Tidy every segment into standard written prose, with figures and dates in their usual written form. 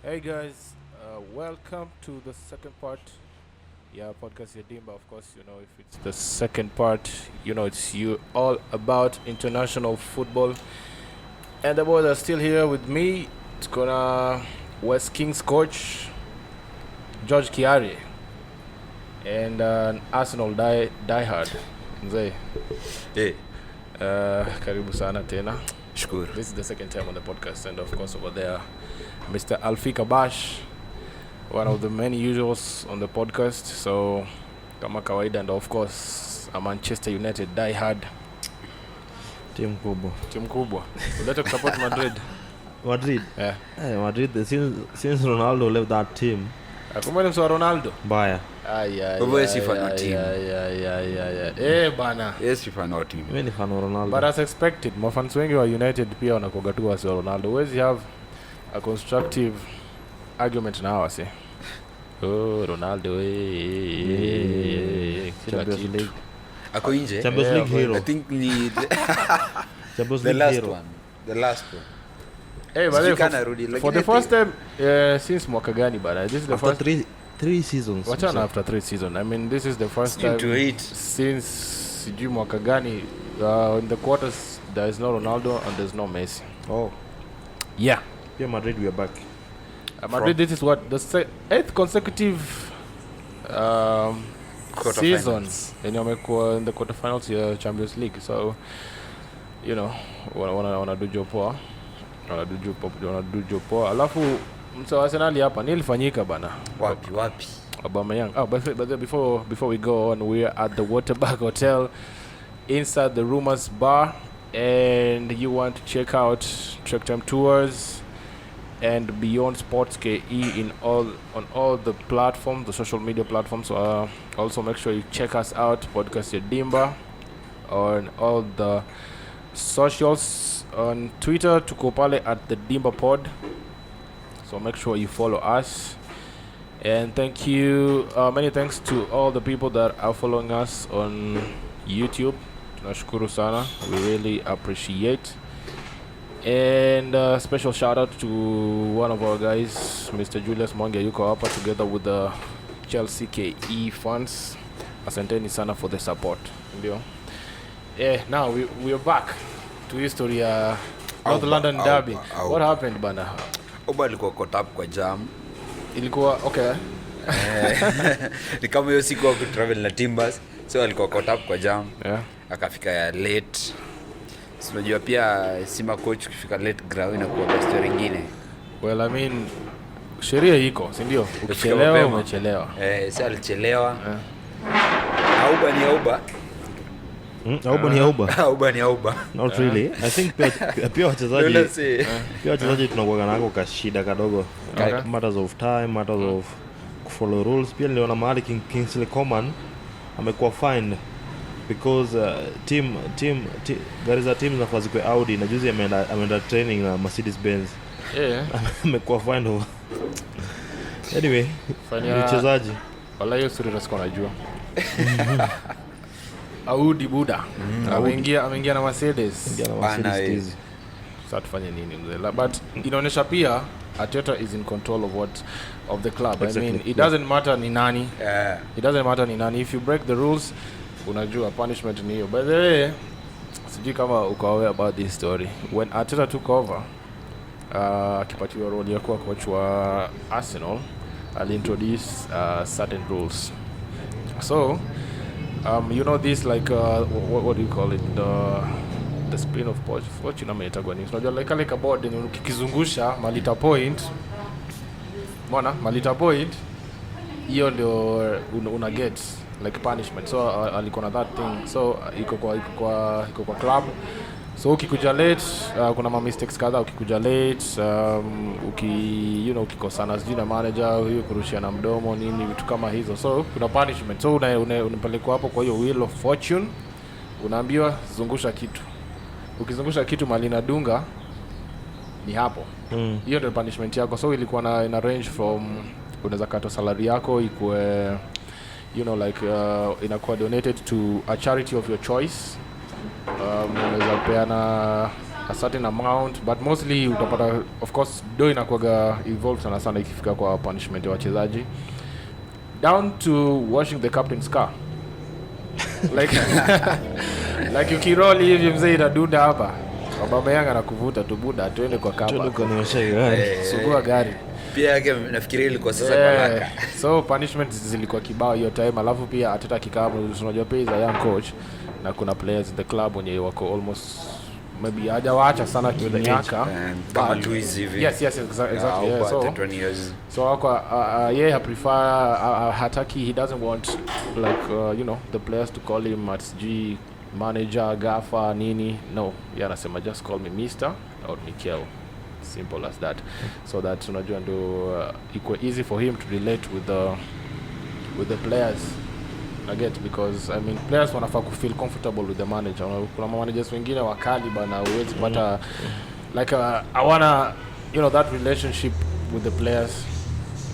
Hey guys, welcome to the second part. Yeah, podcast your Dimba. Of course, if it's the second part, it's you all about international football. And the boys are still here with me. It's gonna West Kings coach George Chiari and an Arsenal diehard Mzee. Hey, Karibu sana tena. shukuru. This is the second time on the podcast, and of course over there, Mr. Alfika Bash, one of the many usuals on the podcast. So, kama kawaida, and of course, a Manchester United diehard. Team kubwa. Let's support Madrid. Madrid. Yeah. Madrid. Since Ronaldo left that team. Kumwele mso Ronaldo. Baya. Wewe si fan wa team. Bana. Yes, si fan wa team. Mimi ni fan wa Ronaldo. But as expected, mafans wengi wa United pia wanakuwa tu wa Ronaldo. Wezi have a constructive argument now, I say. Ronaldo. Champions League. Ako nje. Champions League hero. I think ni Champions the League last hero. one. The last one. Hey, but for the first time since mwaka gani bana? This is the After first three seasons. Watch out after 3 seasons. I mean, this is the first time since sijui mwaka gani in the quarters there is no Ronaldo and there's no Messi. Oh. Yeah. Yeah, Madrid, we are back. Madrid, this is what the 8th consecutive seasons and wamekuwa in the quarterfinals ya Champions League. So, wana do job poa. Wana do job poa. Alafu msa Arsenal hapa nilifanyika bana. Wapi? Aubameyang. But before we go on, we are at the Waterback Hotel inside the Rumors Bar, and you want to check out Trek Time Tours and Beyond Sports KE on all the platforms, the social media platforms. So also make sure you check us out, Podcast Your Dimba, on all the socials. On Twitter, tuko pale at the Dimba Pod. So make sure you follow us. And thank you, many thanks to all the people that are following us on YouTube. Tunashukuru sana. We really appreciate. And special shout out to one of our guys, Mr. Julius Monge yuko hapa together with the Chelsea KE fans. Asanteni sana for the support. Ndio. Now we are back to history North London Derby. What happened bana? Oba alikuwa caught up kwa jam. Ilikuwa okay. Ni kama hiyo siku wa travel na Timbers, so alikuwa caught up kwa jam. Yeah. Akafika ya late. Unajua pia sima coach kufika late ground inakuwa story nyingine. Well, I mean, sheria iko, si ndio? Ukichelewa umechelewa. Sasa alichelewa. Auba ni Auba. Auba ni Auba. Not really. I think pia wachezaji tunakuwa nako kashida kadogo. Matters of time, matters of follow rules. Pia niliona mahali Kingsley Coman amekuwa fined because there is a team nafasi kwa Audi na juzi ameenda training na Mercedes Benz. Amekuwa fined. Anyway, mchezaji wala hiyo story rasiko najua. Audi Buda. Ameingia na Mercedes. Sasa tufanye nini mzee? But inaonyesha pia Arteta is in control of the club. Exactly. I mean, it doesn't matter ni nani. Yeah. It doesn't matter ni nani. If you break the rules, unajua punishment ni hiyo. By the way, sijui kama uko aware about this story. When Arteta took over, akipatiwa role ya kuwa coach wa Arsenal, introduce certain rules. So, this like what do you call it, the spin of fortune ameitagwa nini? Unajua like a board ni ukikizungusha malita point. Malita point hiyo ndio una get like punishment. So alikuwa na that thing. So iko kwa club. So ukikuja late, kuna mistakes kadhaa ukikuja late, ukikosana sijui na manager, hiyo kurushia na mdomo nini vitu kama hizo. So kuna punishment. So unapelekwa hapo kwa hiyo wheel of fortune. Unaambiwa zungusha kitu. Ukizungusha kitu mali na dunga ni hapo. Hiyo ndio punishment yako. So ilikuwa na range from unaweza kata salary yako ikue inakuwa donated to a charity of your choice. Unaweza peana a certain amount, but mostly utapata of course do inakuwa involved sana ikifika kwa punishment ya wachezaji, down to washing the captain's car. Like ukiroli hivi mzee inadunda hapa, Aubameyang anakuvuta tu buda tuende kwa kamba. Tunakuonyesha gari. Sugua gari. Pia yake nafikiria ilikuwa sasa kwa laka. So punishment zilikuwa kibao hiyo time, alafu pia Arteta kikamu, unajua pia is a young coach na kuna players in the club wenye wako almost maybe hajawaacha sana miaka kama 2 hivi. Yes, exactly. Yeah, so 20 years. So I prefer hataki, he doesn't want like the players to call him at G manager, gaffer, nini. No, anasema just call me Mr. or Mikel. Simple as that. So that unajua ndo equal easy for him to relate with the players. I get, because I mean players wanafaa ku feel comfortable with the manager. Kuna managers wengine wakali bana, huwezi pata like I wanna that relationship with the players.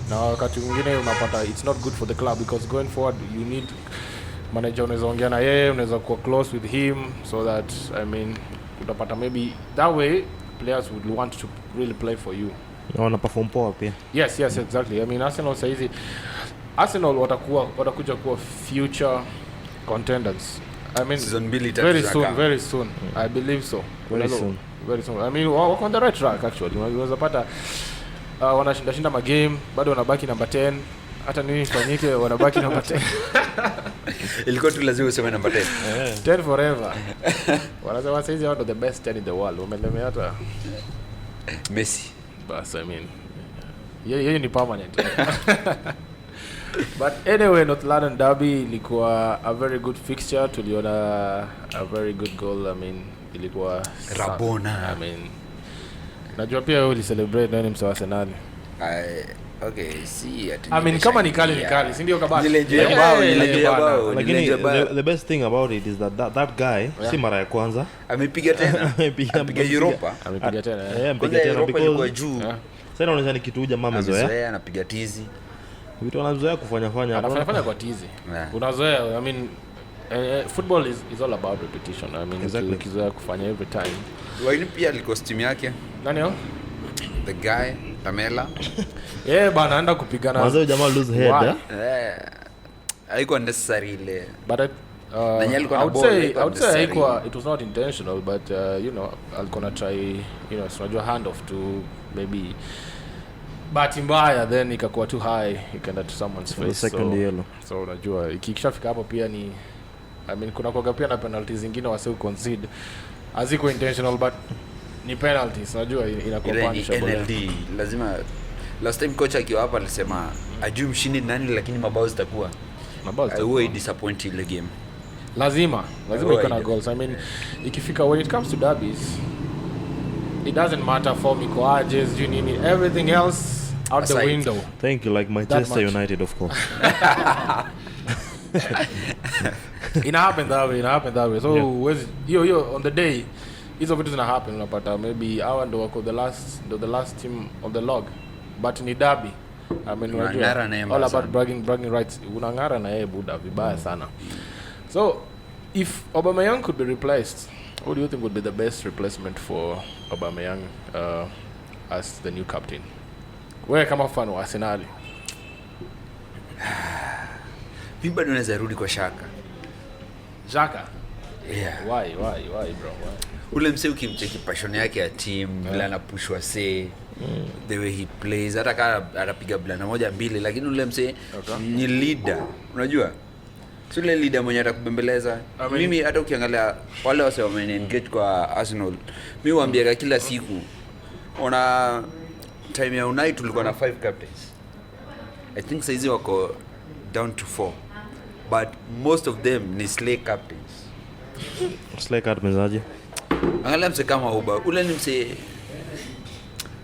Na wakati mwingine unapata it's not good for the club, because going forward you need manager unaweza ongea na yeye, unaweza kuwa close with him, so that I mean utapata maybe that way players would want to really play for you. Wana perform poa pia. Yes, exactly. I mean Arsenal watakuja kuwa future contenders. I mean season very soon. I believe so. Very soon. I mean wako on the right track actually. Unaweza pata wanashinda magame, bado wanabaki number 10. Hata nini fanyike wanabaki number 10. Ilikuwa tu lazima useme number 10. 10 forever. Wanasema saizi wao the best 10 in the world. Wamelemea hata Messi. But I mean yeye ni permanent. But anyway, North London derby ilikuwa a very good fixture. Tuliona a very good goal. I mean ilikuwa Rabona. I mean najua pia wewe ulicelebrate nani msa Arsenal. Okay, see I mean kama ni kali si ndio kabisa. Ile bao. Lakini the best thing about it is that guy si mara ya kwanza amepiga tena. Amepiga Europa. Amepiga tena. Amepiga tena because juu. Sasa unaonyesha ni kitu jamaa amezoea. Anapiga tizi. Vitu anazoea kufanya anafanya kwa tizi. Unazoea, I mean football is all about repetition. I mean exactly. Ukizoea kufanya every time. Wao pia liko team yake. Nani hao? The guy Pamela. Bana anaenda kupigana. Mwanzo jamaa lose head. Haiko necessary ile. But I would say it was not intentional, but I'll gonna try unajua hand off to maybe bahati mbaya, then ikakuwa too high, ikaenda to someone's face. Second yellow. So unajua ikishafika hapo pia ni I mean kuna kwa pia na penalties zingine wase concede haziko intentional, but ni penalties, unajua inakuwa punishable. NLD lazima. Last time coach akiwa hapa alisema ajui mshindi nani, lakini mabao zitakuwa. Huwa disappoint ile game. Lazima iko na goals. I mean ikifika when it comes to derbies, it doesn't matter form iko aje, you nini, everything else out the window. Thank you, like Manchester United of course. It happened that way. So yo on the day hizo vitu zina happen, unapata maybe hawa ndo wako the last team on the log, but ni derby. I mean all about bragging rights. Unangara na yeye buda vibaya sana. So if Aubameyang could be replaced, who do you think would be the best replacement for Aubameyang as the new captain? Wewe kama fan wa Arsenal. Mimi bado naweza rudi kwa Shaka. Yeah. Why bro? Why? Ule msee ukimcheki passion yake ya team, bila anapushwa the way he plays, hata kama anapiga blana moja mbili, lakini ule msee ni leader. Unajua? Sule leader mwenye atakubembeleza. Mimi hata ukiangalia wale wase wame-engage kwa Arsenal, mimi huambia kila siku ona time ya United tulikuwa na 5 captains. I think saizi wako down to 4. But most of them ni slay captains. Slay captains aje? Angalia mse kama Uba, ule ni mse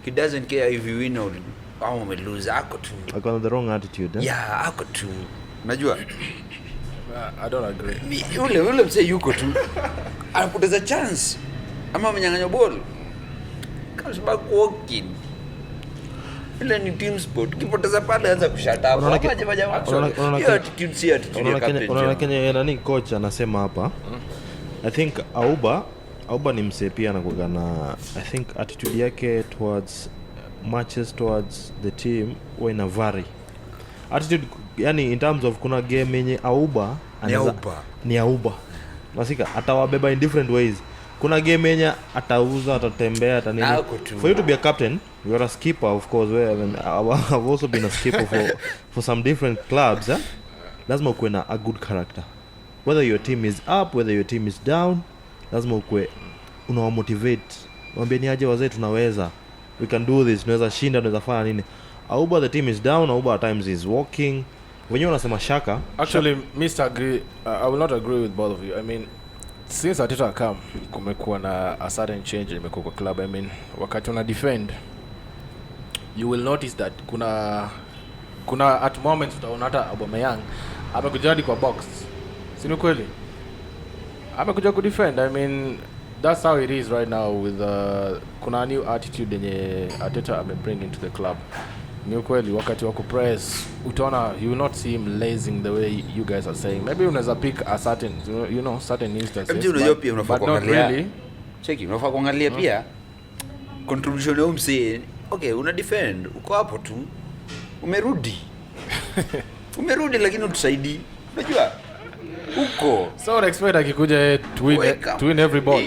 he doesn't care if you win or lose. Ako tu. Ako the wrong attitude. Yeah, ako tu. Unajua? I don't agree. Ule mse yuko tu. Anapoteza chance. Ama mnyang'anyo ball. Comes back walking. Ile ni team sport. Kipoteza pale anza kushata hapo. Hiyo attitude si attitude ya captain. Unaona Kenya nani coach anasema hapa? I think Auba Auba ni msee pia anakuwa na I think attitude yake towards matches, towards the team huwa ina vary. Attitude yani in terms of kuna game yenye Auba ni Auba. Nasika atawabeba in different ways. Kuna game yenye atauza, atatembea, atanini. For you to be a captain, you are a skipper of course. I've also been a skipper for some different clubs. Lazima ukuwe na a good character. Whether your team is up, whether your team is down, lazima ukuwe unawamotivate. Mwambie ni aje wazee tunaweza. We can do this. Tunaweza shinda, tunaweza fanya nini. Auba the team is down, Auba at times is walking. When you unasema Shaka, actually Mr. agree, I will not agree with both of you. I mean, since Arteta come kumekuwa na a certain change imekuwa kwa club. I mean, wakati una defend, you will notice that kuna at moments utaona hata Aubameyang amekuja hadi kwa box. Si ni kweli? Amekuja ku defend. I mean, that's how it is right now with kuna new attitude yenye Arteta bring into the club. Ni kweli wakati wa kupress utaona you will not see him lazing the way you guys are saying. Maybe unaweza pick a certain certain instances. Mtu unajua pia unafaa kuangalia. Really. Cheki, unafaa kuangalia pia contribution ya msee. Okay, una defend, uko hapo tu. Umerudi lakini utusaidii. Unajua? Uko. So expect akikuja to win every ball.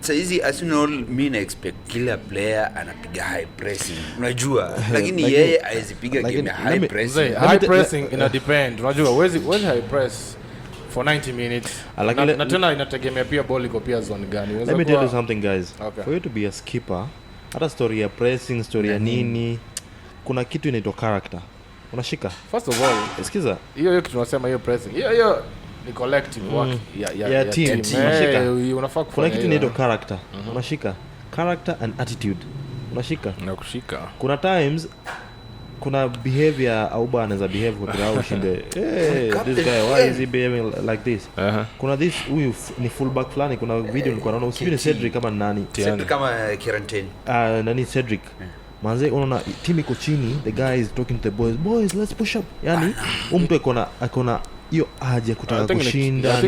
Saizi Arsenal mimi na expect kila player anapiga high pressing. Unajua? Lakini yeye haizipiga game high pressing. High pressing ina depend. Unajua wezi high press for 90 minutes. Na tena inategemea pia ball iko pia zone gani. Let me tell you something guys. Okay. For you to be a skipper, hata story ya pressing, story ya nini, kuna kitu inaitwa character. Unashika? First of all, sikiza. Hiyo kitu tunasema hiyo pressing. Hiyo ni collective work ya team. Unafaa kuna kitu inaitwa character. Unashika? Character and attitude. Unashika? Nakushika. Kuna times kuna behavior Auba anaweza behave kwa crowd shinde. Hey, this guy why is he behaving like this? Kuna this huyu ni fullback fulani, kuna video nilikuwa naona usijui ni Cedric kama nani. Cedric kama quarantine. Nani Cedric. Manze unaona team iko chini, the guy is talking to the boys let's push up. Yani mtu akona hiyo haja kutaka kushinda.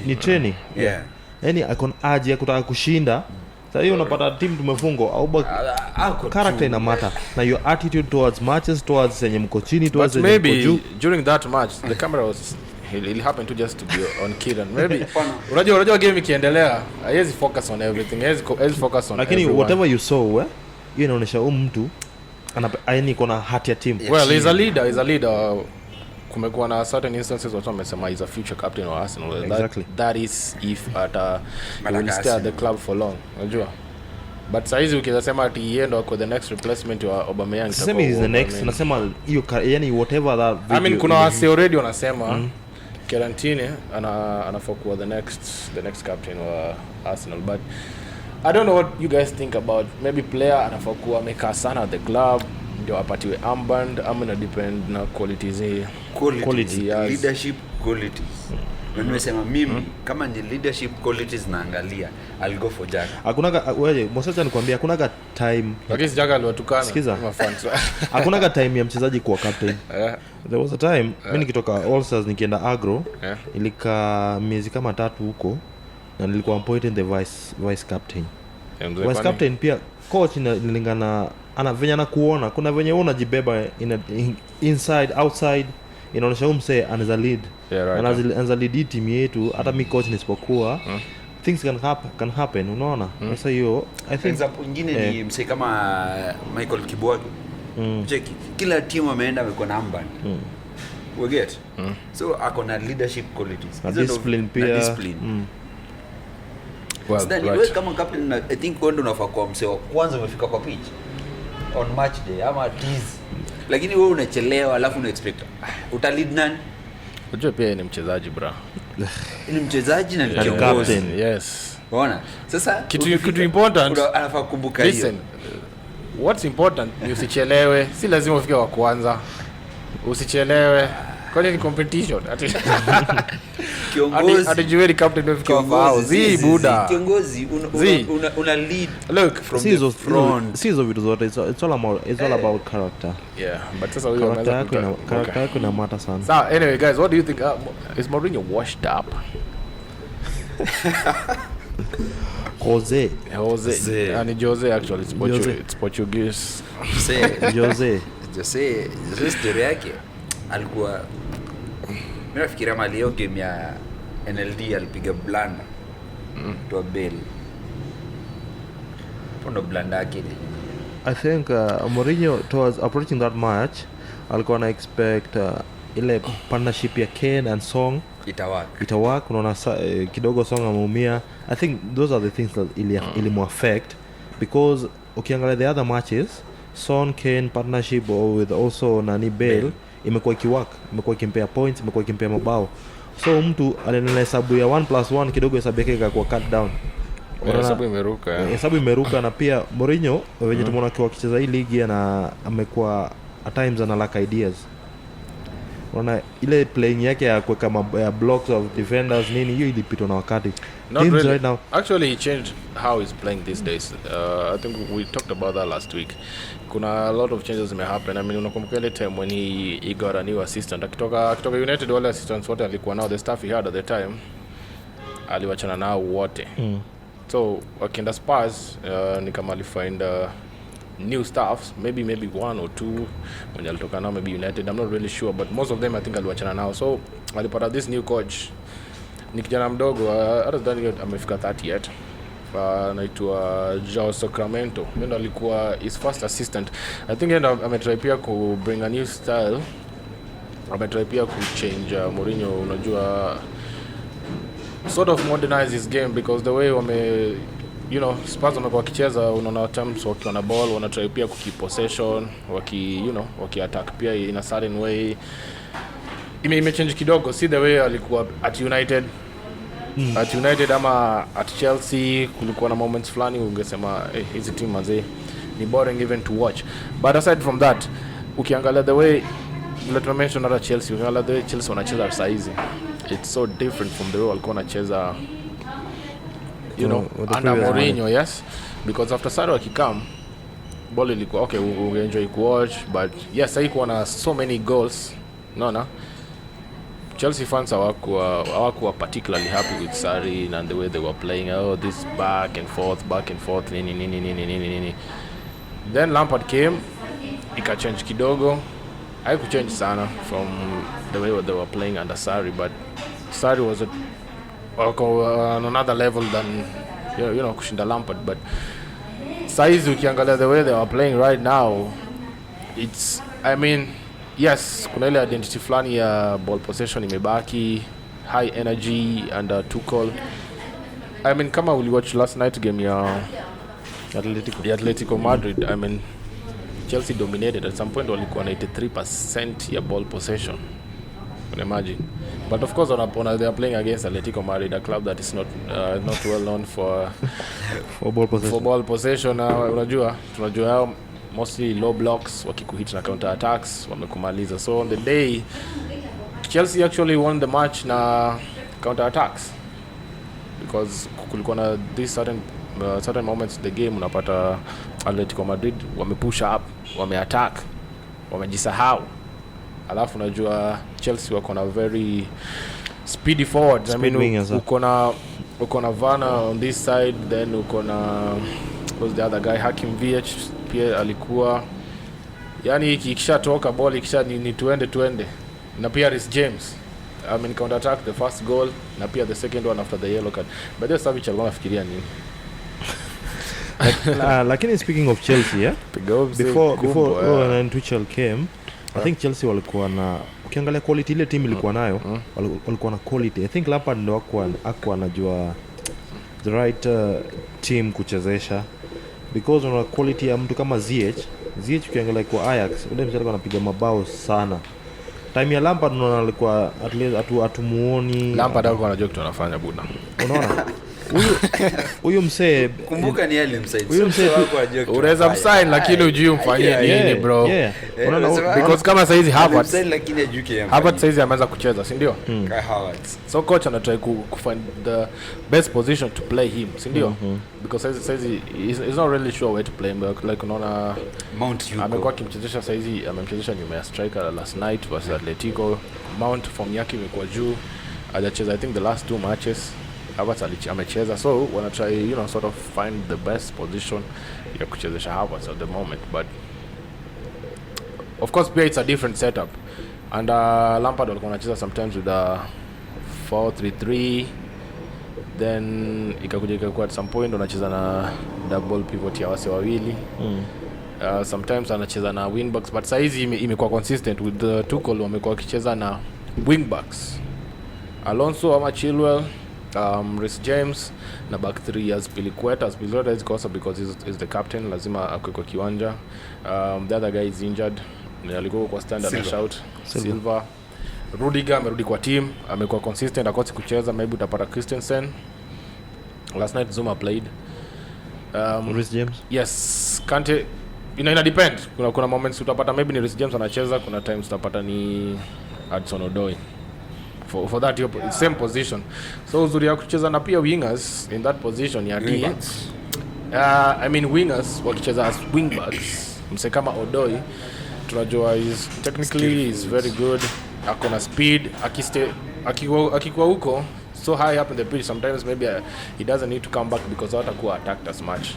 Ni training. Yeah. Yani akona haja kutaka kushinda. Sasa hiyo unapata team tumefungwa au character ina matter na your attitude towards matches, towards yenye mko chini, towards yenye mko juu. Maybe during that match the camera was it happened to just to be on Kiran. Maybe unajua game ikiendelea haiwezi focus on everything. Haiwezi focus on lakini whatever you saw hiyo inaonyesha mtu yani kuna heart ya team. Well, he's a leader. Kumekuwa na certain instances watu wamesema he's a future captain of Arsenal. Exactly. That is if he will stay at the club for long. Unajua? But saizi ukisema ati yeye ndo kwa the next replacement wa Aubameyang itakuwa. Sema is the next. Nasema hiyo yani whatever that video. I mean kuna wase already wanasema Quarantine anafaa kuwa the next captain wa Arsenal, but I don't know what you guys think about maybe player anafaa kuwa amekaa sana at the club ndio apatiwe armband ama ina depend na qualities leadership qualities. Nimesema mimi kama ni leadership qualities naangalia I'll go for Jack. Hakuna wewe Mosacha nikwambia hakuna time lakini Jack aliwatukana kama fans. Hakuna time ya mchezaji kuwa captain. There was a time mimi nikitoka All Stars nikienda Agro ilika miezi kama 3 huko na nilikuwa appointed the vice captain. Vice captain pia coach inalingana ana venye na kuona kuna venye unajibeba inside outside inaonyesha mse anaweza lead. Anaweza lead team yetu hata mi coach nisipokuwa things can happen unaona. Sasa hiyo I think example nyingine ni mse kama Michael Kibwagi. Cheki kila team ameenda amekuwa namba. We get so akona leadership qualities, discipline pia. Well, right. Kama captain I think wewe unafaa kwa mse wa kwanza umefika kwa pitch on match day ama tease, lakini wewe unachelewa alafu una expect utalead nani? Unajua pia ni mchezaji bra. Ni mchezaji na ni captain. Yes. Unaona? Sasa kitu important anafaa kukumbuka hiyo. Listen. What's important ni usichelewe. Si lazima ufike wa kwanza. Usichelewe. Kwani ni competition. Kiongozi atijueri captain of kafao. Zi buda. Kiongozi una lead. Look from the front. See vitu zote it's all about character. Yeah, but sasa huyo character yako ina matter sana. So anyway guys, what do you think is Mourinho washed up? Jose. And Jose actually it's Portuguese. Jose story yake alikuwa mimi nafikiria mali hiyo game ya NLD alipiga blanda to Bale. Pondo blanda yake. I think Mourinho towards approaching that match alikuwa na expect ile partnership ya Kane and Song itawak. Unaona kidogo Song ameumia. I think those are the things that ilimu affect, because ukiangalia the other matches Son Kane partnership with also Nani Bale imekuwa ikiwork, imekuwa ikimpea points, imekuwa ikimpea mabao. So mtu alina hesabu ya 1+1 kidogo hesabu yake ikakuwa cut down. Hesabu imeruka na pia Mourinho wenye tumeona kwa kicheza hii ligi na amekuwa at times ana lack ideas. Unaona ile playing yake ya kuweka blocks of defenders nini hiyo ilipitwa na wakati. Not really. Right now. Actually, he changed how he's playing these days. I think we talked about that last week. Kuna a lot of changes may happen. I mean, unakumbuka ile time when he got a new assistant. Akitoka United, wale assistants wote alikuwa nao, the staff he had at the time aliwachana nao wote. So wakienda Spurs ni kama alifind new staffs, maybe one or two when alitoka nao, maybe United, I'm not really sure, but most of them I think aliwachana nao. So alipata this new coach, ni kijana mdogo, hata ndani amefika 30 yet, anaitwa Joao Sacramento. Ndio alikuwa his first assistant. I think ametry pia ku bring a new style, ametry pia ku change Mourinho, unajua sort of modernize his game, because the way Spurs wamekuwa wakicheza, unaona times wakiwa na ball wanatry pia kukeep possession, waki attack pia in a certain way. Imechange kidogo, see the way alikuwa at United. At United ama at Chelsea kulikuwa na moments flani ungesema hizi team mazee ni boring even to watch. But aside from that, ukiangalia the way let me mention at Chelsea, ukiangalia the way Chelsea wanacheza saa hizi, it's so different from the way walikuwa wanacheza under Mourinho. Yes, because after Sarri akikam ball ilikuwa okay, we enjoy to watch, but yes, haikuwa na so many goals. No Chelsea fans hawakuwa particularly happy with Sarri and the way they were playing. This back and forth nini. Then Lampard came, ika change kidogo. Haiku change sana from the way they were playing under Sarri, but Sarri was on another level than kushinda Lampard. But saizi ukiangalia the way they are playing right now, it's, I mean, yes, kuna ile identity flani ya ball possession imebaki, high energy under Tuchel. I mean, kama uliwatch last night game ya Atletico Madrid, I mean, Chelsea dominated. At some point walikuwa na 83% ya ball possession. You can imagine. But of course, they are playing against Atletico Madrid, a club that is not well known for ball possession. Tunajua hao mostly low blocks, wakikuhit na counter attacks, wamekumaliza. So on the day, Chelsea actually won the match na counter attacks, because kulikuwa na this certain moments in the game unapata Atletico Madrid wamepush up, wameattack, wamejisahau. Alafu unajua Chelsea wako na very speedy forwards. I mean, uko na Werner on this side, then uko na who's the other guy, Hakim Ziyech pia alikuwa, yani ikishatoka ball ni tuende na pia Reece James, I mean, counter attack the first goal na pia the second one after the yellow card. But the Savage alikuwa anafikiria nini? Lakini speaking of Chelsea, before Tuchel came, I think Chelsea walikuwa na, ukiangalia quality ile team ilikuwa nayo, walikuwa na quality. I think Lampard ndo hakuwa anajua the right team kuchezesha, because una quality ya mtu kama Ziyech ukiangalia kwa Ajax, ule mchezaji alikuwa anapiga mabao sana. Time ya Lampard unaona alikuwa at least atumuoni. Lampard alikuwa anajua kitu anafanya buda. Unaona? Huyu msee, kumbuka ni yale msaidizi. Huyu msee unaweza msign lakini hujui umfanyie nini bro. Unaona, because kama saizi Havertz lakini ajuke. Havertz saizi ameanza kucheza, si ndio? Havertz. So coach anatry ku find the best position to play him, si ndio? Because saizi is not really sure where to play him, like unaona Mount yuko. Amekuwa kimchezesha saizi, amemchezesha nyuma ya striker last night versus Atletico. Mount form yake imekuwa juu. Hajacheza I think the last 2 matches. Havertz amecheza, so wanna try sort of find the best position ya kuchezesha Havertz at the moment, but of course pia it's a different setup, and Lampard alikuwa anacheza sometimes with a 4-3-3, then ikakuwa at some point unacheza na double pivot ya wase wawili. Sometimes anacheza na wing backs, but saizi imekuwa consistent with the Tuchel, wamekuwa wakicheza na wing backs, Alonso ama Chilwell, Reece James na back 3 as Piliqueta is also because he's the captain, lazima akwe kwa kiwanja. The other guy is injured, alikuwa kwa standard and shout. Silva. Rudiger amerudi kwa team, amekuwa consistent, akosi kucheza, maybe utapata Christensen. Last night Zuma played. Reece James. Yes, Kante ina depend. Kuna moments utapata maybe ni Reece James anacheza, kuna times utapata ni Hudson-Odoi. For that same position. So uzuri ya kucheza na pia wingers in that position ya D. I mean wingers wakicheza as wing backs. Mse kama Odoi tunajua is technically is very good. Akona speed, akikuwa huko so high up in the pitch, sometimes maybe he doesn't need to come back because hatakuwa attacked as much.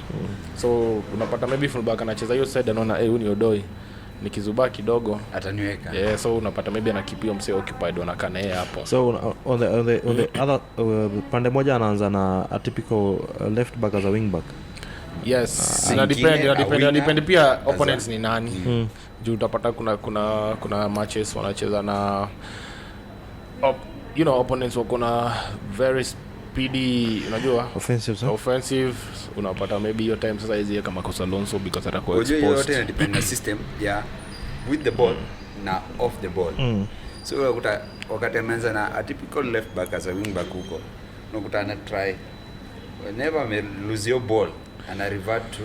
So unapata maybe fullback anacheza hiyo side, anaona huyu ni Odoi, nikizubaa kidogo ataniweka. Yeah, so unapata maybe anakipia mse occupied, wanakaa yeye hapo. So on the other pande moja anaanza na a typical left back as a wing back. Yes, depend pia opponents ni nani. Juu utapata kuna matches wanacheza na opponents wako na very speedy, unajua offensive, unapata maybe your time sasa hizi kama kosa Alonso because atakuwa exposed. Yote ina depend na system ya with the ball na off the ball. So unakuta wakati ameanza na a typical left back as a wing back huko, unakuta ana try whenever ame lose your ball ana revert to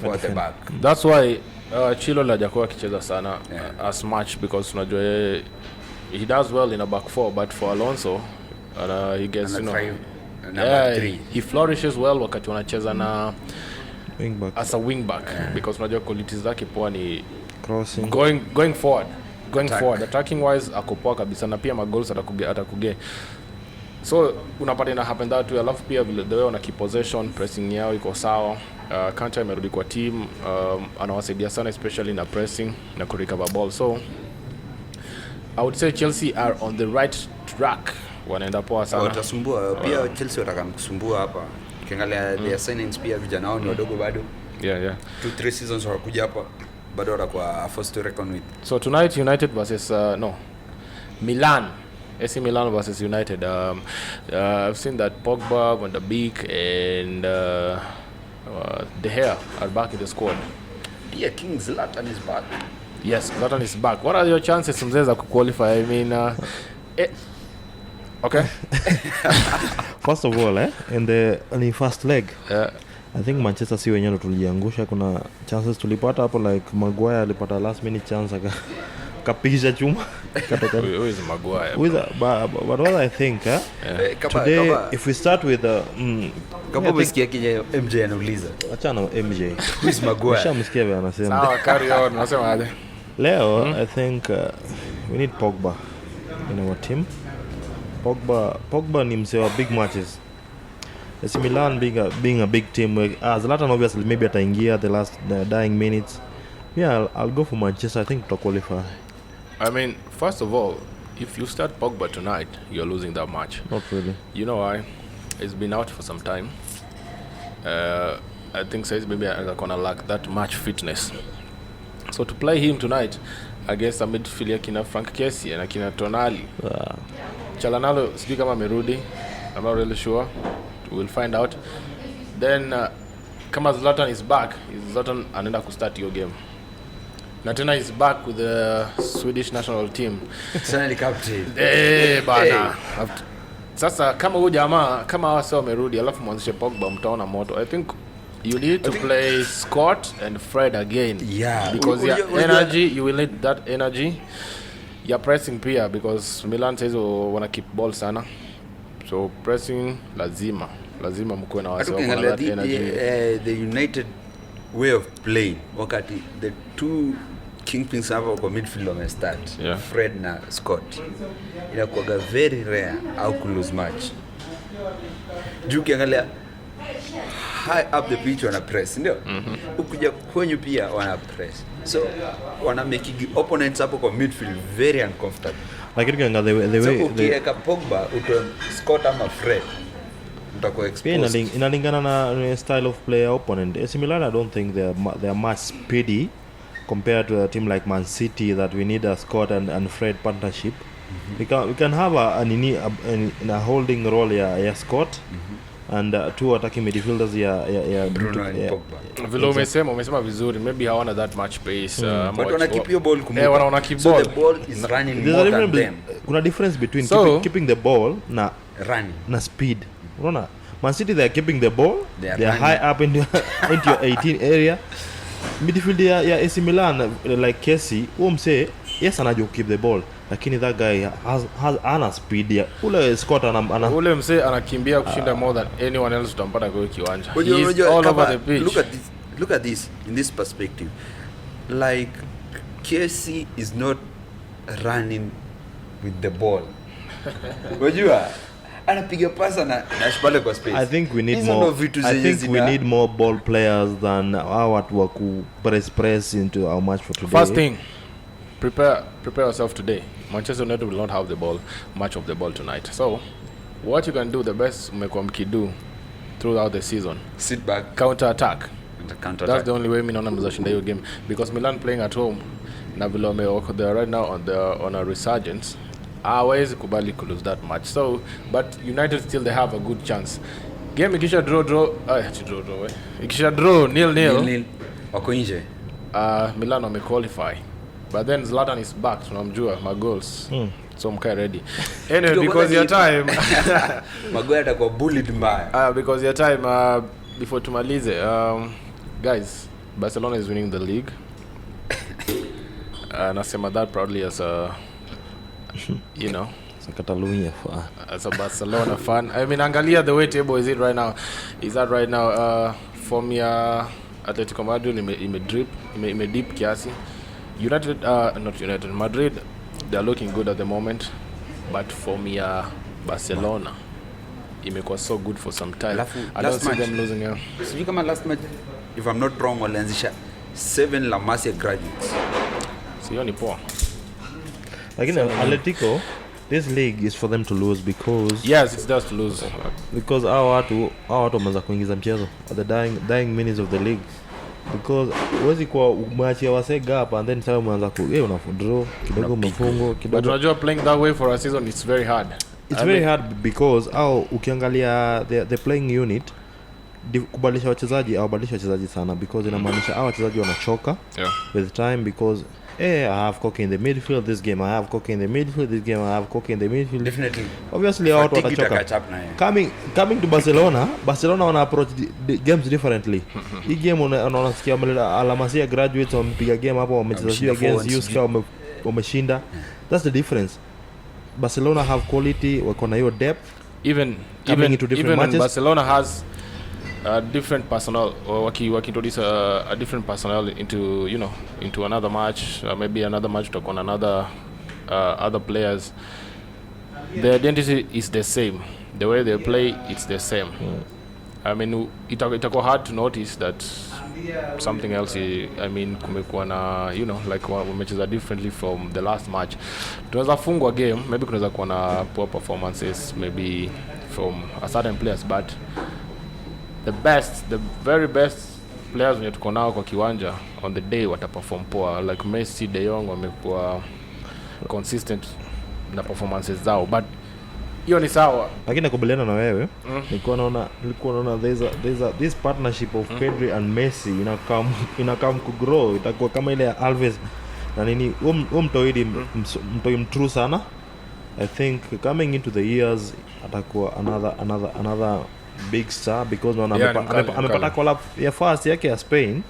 for the back. That's why Chilwell hajakuwa akicheza sana as much because unajua he does well in a back four, but for Alonso he gets number 3. He flourishes well wakati wanacheza na wing back as a wing back because unajua qualities zake poa ni crossing, going forward, attacking wise akopoa kabisa, na pia magolds atakuge. So unapata ina happen that way. Alafu pia the way wana keep possession, pressing yao iko sawa. Kante amerudi kwa team, anawasaidia sana especially na pressing na kurecover ball. So I would say Chelsea are on the right track. Wanaenda poa sana. Watasumbua pia Chelsea watakamkusumbua hapa. Ukiangalia their signings pia vijana wao ni wadogo bado. Yeah. 2-3 seasons watakuja hapa bado watakuwa forced to reckon with. So tonight United versus Milan. AC Milan versus United. I've seen that Pogba, Van de Beek and De Gea are back in the squad. Yeah, King Zlatan is back. Yes, Zlatan is back. What are your chances mzeza ku qualify? I mean okay. First of all, in the first leg, I think Manchester si wenyewe tulijiangusha. Kuna chances tulipata hapo, like Maguire alipata last minute chance kapigisha chuma katoka. Who is Maguire? But what I think today if we start with kama umesikia kile MJ anauliza, achana MJ. Who is Maguire? Shamsikia bwana anasema. Sawa, carry on. Unasema aje? Leo I think we need Pogba in our team. Pogba ni msee wa big matches. AC Milan being a big team, Zlatan obviously maybe ataingia the dying minutes. Yeah, I'll go for Manchester. I think to qualify. I mean, first of all, if you start Pogba tonight, you're losing that match. Not really. You know why? He's been out for some time. I think says maybe I'm gonna lack that much fitness. So to play him tonight against a midfielder kina Frank Kessie na kina Tonali. Chalanalo sijui kama amerudi. I'm not really sure. We'll find out. Then kama Zlatan is back, Zlatan anaenda kustart your game. Na tena is back with the Swedish national team. Sana captain. Bana. Sasa kama huyu jamaa kama wao wamerudi alafu mwanzishe Pogba, mtaona moto. I think you need to play Scott and Fred again. Yeah. Because energy, you will need that energy. You're pressing pia because Milan says wanna keep ball sana. So pressing lazima mkuwe na wasi wako na that energy. The United way of playing wakati the two kingpins hapo kwa midfield wamestart, Fred na Scott, inakuwa very rare au ku lose match. Juu kiangalia high up the pitch wana press, ndio? Ukija kwenye pia wana press. So wana make opponents hapo kwa midfield very uncomfortable. Lakini kiangalia the way ukiweka Pogba uto Scott ama Fred utakuwa exposed. Inalingana na style of player opponent. AC Milan, I don't think they are much speedy compared to a team like Man City that we need a Scott and Fred partnership. We can have a holding role ya Scott and two attacking midfielders ya Bruno and Pogba. Vile umesema vizuri, maybe hawana that much pace. But wana keep your ball kumbuka. Wana keep so ball. The ball is running more than them. Kuna difference between keeping the ball na running na speed. Unaona? Man City, they are keeping the ball. They are high up into your 18 area. Midfield ya AC Milan like Kessie, say yes anajua keep the ball. Lakini that guy has ana speed ya ule Scott ana ule mse anakimbia kushinda more than anyone else utampata kwa kiwanja. He's all over the pitch. Look at this in this perspective. Like Kessie is not running with the ball. Unajua anapiga pasa na shpale kwa space. I think we need more ball players than our wa ku press into our match for today. First thing, prepare yourself today. Manchester United will not have the ball, much of the ball tonight. So, what you can do, the best umekuwa mkidu throughout the season. Sit back, counter attack. That's the only way naona mzashinda hiyo game, because Milan playing at home na vile they are right now on a resurgence. Hawezi kubali to lose that match. So, but United still they have a good chance. Game ikisha draw ikisha draw 0-0 wako nje. Milan wamequalify. But then Zlatan is back, tunamjua my goals. So mkae ready. Anyway, because your time Magoya atakuwa bullied mbaya. Because your time before tumalize, guys, Barcelona is winning the league. Nasema that proudly as a you know, as a Catalonia fan, as a Barcelona fan. I mean, angalia the way table is that right now from ya Atletico Madrid ime deep kiasi. Madrid, they are looking good at the moment, but from ya Barcelona imekuwa so good for some time. I don't see them losing here. Sijui kama last match, if I'm not wrong, walianzisha 7 La Masia graduates. Sio ni poa. Again, Atletico, this league is for them to lose because yes, it's just to lose because our watu wameanza kuingiza mchezo at the dying minutes of the league, because huwezi kwa match ya wase gap and then sasa umeanza ku unadraw kidogo mfungo kidogo. But unajua playing that way for a season it's very hard. Very hard because ukiangalia the playing unit kubadilisha wachezaji sana, because inamaanisha hao wachezaji wanachoka with time, because I have Koke in the midfield this game, I have Koke in the midfield this game, I have Koke in the midfield. Definitely. Obviously watu watachoka. Coming to Barcelona wana approach the games differently. Hii game unasikia alamasia graduates wamepiga game hapo, wamecheza against Uska wameshinda. That's the difference. Barcelona have quality, wako na hiyo depth. Even matches. Barcelona has different personnel, or wakiintroduce a different personnel into another match, maybe another match to on another other players. The identity is the same, the way they play it's the same. I mean itakuwa hard to notice that something else kumekuwa na like wamecheza differently from the last match. Tunaweza fungwa game, maybe kunaweza kuwa na poor performances maybe from a certain players, but the very best players wenye tuko nao kwa kiwanja on the day wataperform poa, like Messi, De Jong wamekuwa consistent na performances zao, but hiyo ni sawa. Lakini nakubaliana na wewe. Nilikuwa naona this partnership of Pedri and Messi inakam ku grow, itakuwa kama ile ya Alves na nini, mtoi mtrue sana. I think coming into the years atakuwa another big star, because amepata call ya first yake ya Spain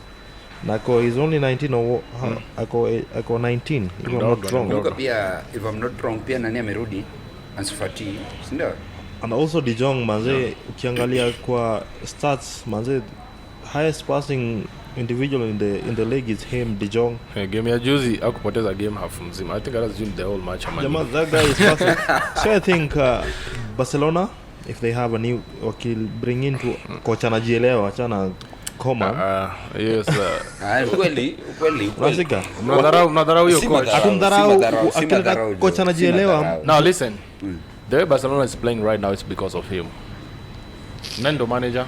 nako is only 19 or ako 19 if I'm not wrong. Pia if I'm not wrong pia nani amerudi Ansu Fati, ndio. And also De Jong manze, ukiangalia kwa stats manze, highest passing individual in the league is him, De Jong. Game ya juzi akupoteza game half mzima. I think I was doing the whole match. That guy is passing. So I think Barcelona if they have a new bring into coach anajielewa achana Coman. Yes. Kweli. Unasika? Mnadharau hiyo coach. Atumdharau akileta coach anajielewa. Now listen. The way Barcelona is playing right now is because of him. Nando manager.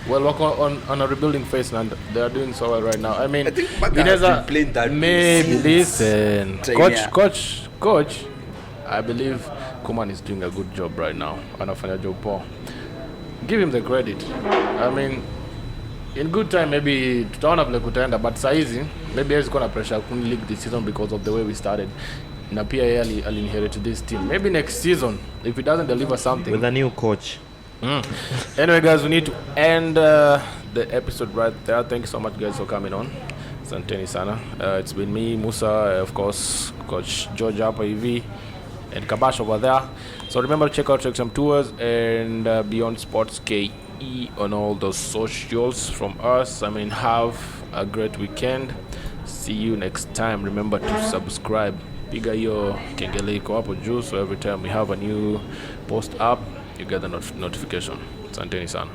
Well, work on a rebuilding phase, and they are doing so well right now. I mean, maybe listen, coach. I believe Koeman is doing a good job right now. Anafanya job poa. Give him the credit. I mean, in good time maybe tutaona vile kutaenda, but saizi maybe he's gonna pressure Kuni League this season because of the way we started. Na pia yeye alinherit this team. Maybe next season if he doesn't deliver something with a new coach. Anyway, guys, we need to end the episode right there. Thank you so much, guys, for coming on. Santeni sana. It's been me, Musa, of course, Coach George Apa EV, and Kabash over there. So remember to check out Check Some Tours and Beyond Sports KE on all those socials from us. I mean, have a great weekend. See you next time. Remember to subscribe. Piga hiyo kengele iko hapo juu, so every time we have a new post up, you get the notification. Asanteni sana.